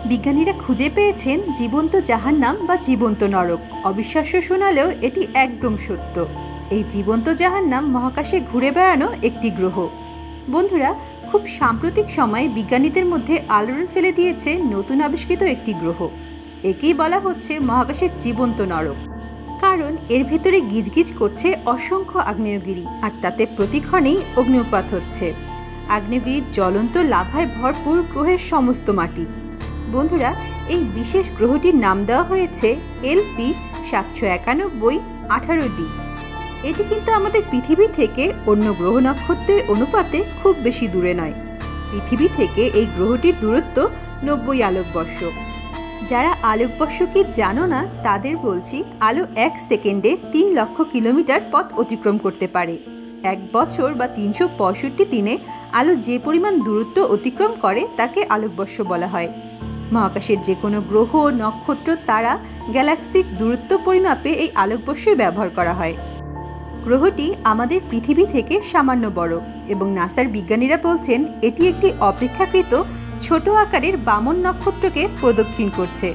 বিজ্ঞানীরা খুঁজে পেয়েছেন জীবন্ত জাহান্নাম বা জীবন্ত নরক। অবিশ্বাস্য শোনালেও এটি একদম সত্য। এই জীবন্ত জাহান্নাম মহাকাশে ঘুরে বেড়ানো একটি গ্রহ। বন্ধুরা, খুব সাম্প্রতিক সময়ে বিজ্ঞানীদের মধ্যে আলোড়ন ফেলে দিয়েছে নতুন আবিষ্কৃত একটি গ্রহ। একেই বলা হচ্ছে মহাকাশের জীবন্ত নরক, কারণ এর ভেতরে গিজগিজ করছে অসংখ্য আগ্নেয়গিরি, আর তাতে প্রতিক্ষণেই অগ্ন্যুৎপাত হচ্ছে। আগ্নেয়গিরির জ্বলন্ত লাভায় ভরপুর গ্রহের সমস্ত মাটি। বন্ধুরা, এই বিশেষ গ্রহটির নাম দেওয়া হয়েছে LP 791-18D। এটি কিন্তু আমাদের পৃথিবী থেকে অন্য গ্রহ নক্ষত্রের অনুপাতে খুব বেশি দূরে নয়। পৃথিবী থেকে এই গ্রহটির দূরত্ব 90 আলোকবর্ষ। যারা আলোকবর্ষ কি জানো না তাদের বলছি, আলো 1 সেকেন্ডে 3 লক্ষ কিলোমিটার পথ অতিক্রম করতে পারে। 1 বছর বা 365 দিনে আলো যে পরিমাণ দূরত্ব অতিক্রম করে তাকে আলোকবর্ষ বলা হয়। মহাকাশের যে কোনো গ্রহ, নক্ষত্র, তারা, গ্যালাক্সির দূরত্ব পরিমাপে এই আলোকবর্ষই ব্যবহার করা হয়। গ্রহটি আমাদের পৃথিবী থেকে সামান্য বড় এবং নাসার বিজ্ঞানীরা বলছেন এটি একটি অপেক্ষাকৃত ছোট আকারের বামন নক্ষত্রকে প্রদক্ষিণ করছে।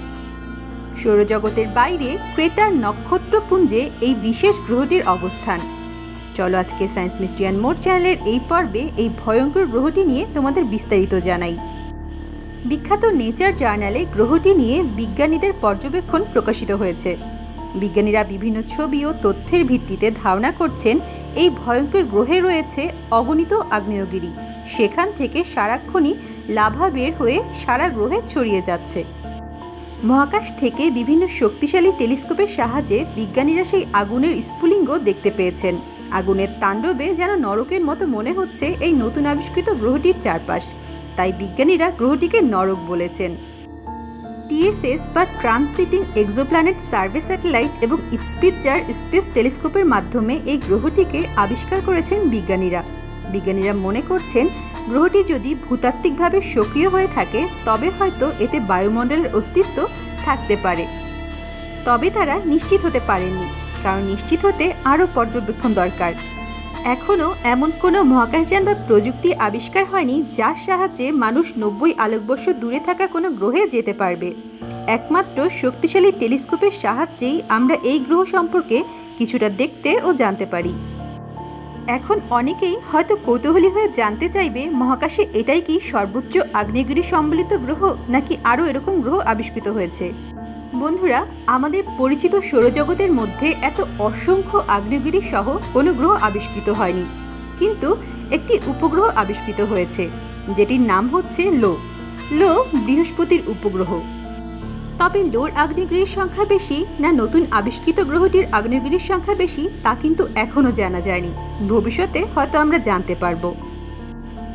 সৌরজগতের বাইরে ক্রেটার নক্ষত্রপুঞ্জে এই বিশেষ গ্রহটির অবস্থান। চলো আজকে সায়েন্স মিস্ট্রি অ্যান্ড মোর চ্যানেলের এই পর্বে এই ভয়ঙ্কর গ্রহটি নিয়ে তোমাদের বিস্তারিত জানাই। বিখ্যাত নেচার জার্নালে গ্রহটি নিয়ে বিজ্ঞানীদের পর্যবেক্ষণ প্রকাশিত হয়েছে। বিজ্ঞানীরা বিভিন্ন ছবি ও তথ্যের ভিত্তিতে ধারণা করছেন এই ভয়ঙ্কর গ্রহে রয়েছে অগণিত আগ্নেয়গিরি। সেখান থেকে সারাক্ষণই লাভা বের হয়ে সারা গ্রহে ছড়িয়ে যাচ্ছে। মহাকাশ থেকে বিভিন্ন শক্তিশালী টেলিস্কোপের সাহায্যে বিজ্ঞানীরা সেই আগুনের স্ফুলিঙ্গ দেখতে পেয়েছেন। আগুনের তাণ্ডবে যেন নরকের মতো মনে হচ্ছে এই নতুন আবিষ্কৃত গ্রহটির চারপাশ। তাই বিজ্ঞানীরা গ্রহটিকে নরক বলেছেন। TSS বা ট্রান্সিটিং এক্সোপ্ল্যানেট সার্ভে স্যাটেলাইট এবং স্পিটজার স্পেস টেলিস্কোপের মাধ্যমে এই গ্রহটিকে আবিষ্কার করেছেন বিজ্ঞানীরা। বিজ্ঞানীরা মনে করছেন গ্রহটি যদি ভূতাত্ত্বিকভাবে সক্রিয় হয়ে থাকে তবে হয়তো এতে বায়ুমণ্ডলের অস্তিত্ব থাকতে পারে। তবে তারা নিশ্চিত হতে পারেননি, কারণ নিশ্চিত হতে আরও পর্যবেক্ষণ দরকার। এখনও এমন কোনো মহাকাশযান বা প্রযুক্তি আবিষ্কার হয়নি যার সাহায্যে মানুষ 90 আলোকবর্ষ দূরে থাকা কোনো গ্রহে যেতে পারবে। একমাত্র শক্তিশালী টেলিস্কোপের সাহায্যেই আমরা এই গ্রহ সম্পর্কে কিছুটা দেখতে ও জানতে পারি। এখন অনেকেই হয়তো কৌতূহলী হয়ে জানতে চাইবে, মহাকাশে এটাই কি সর্বোচ্চ আগ্নেয়গিরি সম্বলিত গ্রহ, নাকি আরও এরকম গ্রহ আবিষ্কৃত হয়েছে? বন্ধুরা, আমাদের পরিচিত সৌরজগতের মধ্যে এত অসংখ্য আগ্নেয়গিরি সহ কোনো গ্রহ আবিষ্কৃত হয়নি, কিন্তু একটি উপগ্রহ আবিষ্কৃত হয়েছে যেটির নাম হচ্ছে লো বৃহস্পতির উপগ্রহ। তবে লোর আগ্নেয়গিরির সংখ্যা বেশি না নতুন আবিষ্কৃত গ্রহটির আগ্নেয়গিরির সংখ্যা বেশি তা কিন্তু এখনও জানা যায়নি। ভবিষ্যতে হয়তো আমরা জানতে পারব।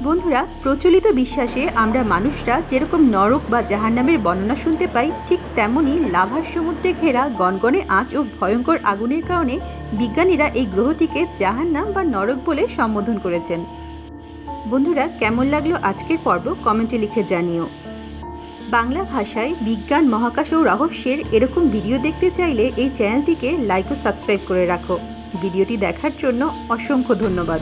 বন্ধুরা, প্রচলিত বিশ্বাসে আমরা মানুষরা যেরকম নরক বা জাহান্নামের বর্ণনা শুনতে পাই, ঠিক তেমনই লাভার সমুদ্রে ঘেরা গনগনে আঁচ ও ভয়ঙ্কর আগুনের কারণে বিজ্ঞানীরা এই গ্রহটিকে জাহান্নাম বা নরক বলে সম্বোধন করেছেন। বন্ধুরা, কেমন লাগলো আজকের পর্ব কমেন্টে লিখে জানিও। বাংলা ভাষায় বিজ্ঞান, মহাকাশ ও রহস্যের এরকম ভিডিও দেখতে চাইলে এই চ্যানেলটিকে লাইক ও সাবস্ক্রাইব করে রাখো। ভিডিওটি দেখার জন্য অসংখ্য ধন্যবাদ।